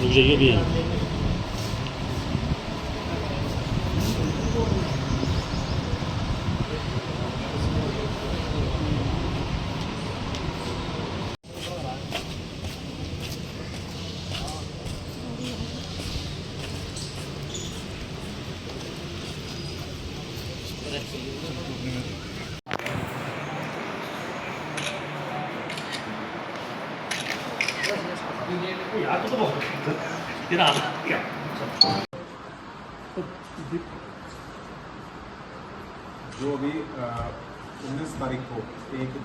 रुक जाइए भी है। यार तो बहुत तेरा क्या जो अभी 19 तारीख को एक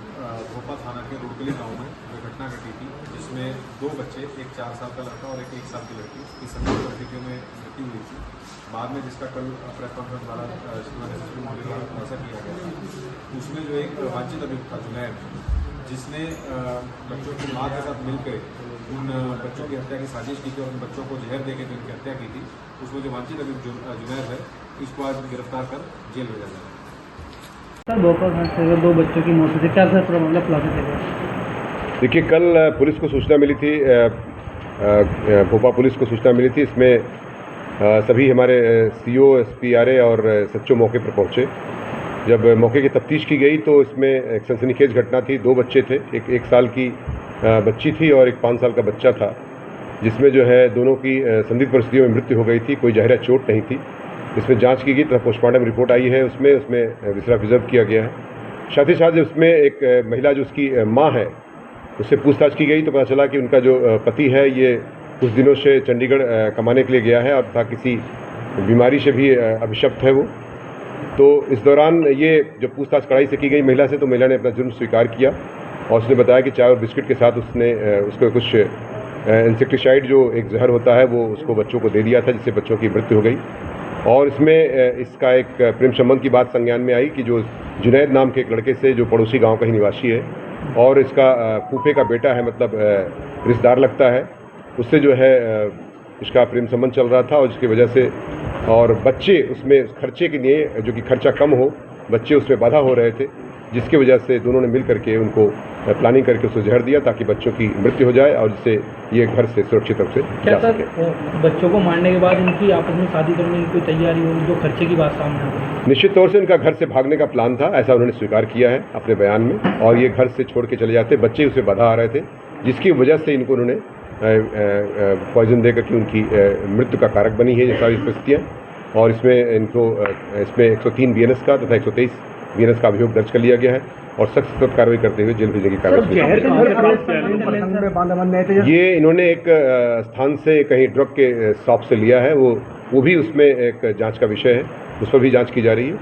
भोपा थाना के रुड़कली गांव में दुर्घटना घटी थी, जिसमें 2 बच्चे, एक 4 साल का लड़का और एक 1 साल की लड़की की संदिग्ध परिस्थितियों में मृत्यु हुई थी। बाद में जिसका कल प्रेस कॉन्फ्रेंस द्वारा खुलासा किया गया था, उसमें जो एक वांछित अभियुक्त था जुनैद, जिसने बच्चों की माँ के साथ मिलकर उन बच्चों की हत्या की साजिश की थी और उन बच्चों को जहर देकर जो उनकी हत्या की थी, उसमें जो वांछित अभियुक्त जुनैद है, इसको आज गिरफ्तार कर जेल भेजा जाएगा। सर भोपाल से 2 बच्चों की मौत हुई, क्या सर मामला खुलासा किया? देखिए, कल पुलिस को सूचना मिली थी, भोपाल पुलिस को सूचना मिली थी। इसमें सभी हमारे सीओ, एसपी, और सच्चो मौके पर पहुंचे। जब मौके की तफ्तीश की गई तो इसमें एक सनसनीखेज घटना थी। 2 बच्चे थे, एक 1 साल की बच्ची थी और एक 5 साल का बच्चा था, जिसमें जो है दोनों की संदिग्ध परिस्थितियों में मृत्यु हो गई थी। कोई जहरा चोट नहीं थी। इसमें जांच की गई तथा पोस्टमार्टम रिपोर्ट आई है, उसमें विसरा प्रिजर्व किया गया है। साथ ही साथ उसमें एक महिला जो उसकी माँ है, उससे पूछताछ की गई तो पता चला कि उनका जो पति है ये कुछ दिनों से चंडीगढ़ कमाने के लिए गया है और तथा किसी बीमारी से भी अभिशप्त है वो। तो इस दौरान ये जब पूछताछ कड़ाई से की गई महिला से, तो महिला ने अपना जुर्म स्वीकार किया और उसने बताया कि चाय और बिस्किट के साथ उसने उसको कुछ इंसेक्टिसाइड जो एक जहर होता है वो उसको बच्चों को दे दिया था, जिससे बच्चों की मृत्यु हो गई। और इसमें इसका एक प्रेम संबंध की बात संज्ञान में आई कि जो जुनैद नाम के एक लड़के से, जो पड़ोसी गांव का ही निवासी है और इसका फूफे का बेटा है, मतलब रिश्तेदार लगता है, उससे जो है इसका प्रेम संबंध चल रहा था और जिसकी वजह से और बच्चे उसमें खर्चे के लिए, जो कि खर्चा कम हो, बच्चे उसमें बाधा हो रहे थे, जिसकी वजह से दोनों ने मिल करके उनको प्लानिंग करके उसको जहर दिया ताकि बच्चों की मृत्यु हो जाए और जिससे ये घर से सुरक्षित रूप से जा सके। बच्चों को मारने के बाद इनकी आपस में शादी करने की कोई तैयारी हो, जो खर्चे की बात सामने आ गई? निश्चित तौर से इनका घर से भागने का प्लान था, ऐसा उन्होंने स्वीकार किया है अपने बयान में, और ये घर से छोड़ के चले जाते, बच्चे उसे बाधा आ रहे थे, जिसकी वजह से इनको उन्होंने पॉइजन देकर के उनकी मृत्यु का कारक बनी है ये सारी परिस्थितियाँ। और इसमें 103 BNS का तथा 123 BNS का अभियोग दर्ज कर लिया गया है और सख्त कार्रवाई करते हुए जेल भेजने की कार्रवाई। ये इन्होंने एक स्थान से कहीं ड्रग के शॉप से लिया है, वो भी उसमें एक जांच का विषय है, उस पर भी जांच की जा रही है।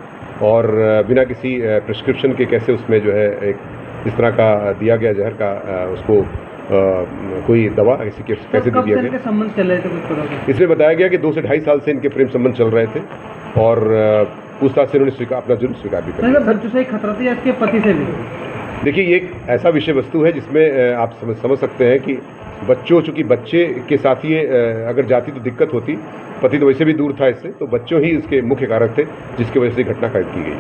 और बिना किसी प्रिस्क्रिप्शन के कैसे उसमें जो है एक इस तरह का दिया गया जहर का उसको कोई दवा कैसे दे दिया गया। संबंध चल रहे थे कुछ पता? इसमें बताया गया कि 2 से 2.5 साल से इनके प्रेम संबंध चल रहे थे और पूछताछ से उन्होंने अपना जुर्म स्वीकार भी कर लिया। बच्चों से खतरा था या इसके पति से भी? देखिए, ये एक ऐसा विषय वस्तु है जिसमें आप समझ सकते हैं कि बच्चों, चूँकि बच्चे के साथ ये अगर जाती तो दिक्कत होती, पति तो वैसे भी दूर था इससे, तो बच्चों ही इसके मुख्य कारक थे जिसकी वजह से घटना कैद की गई।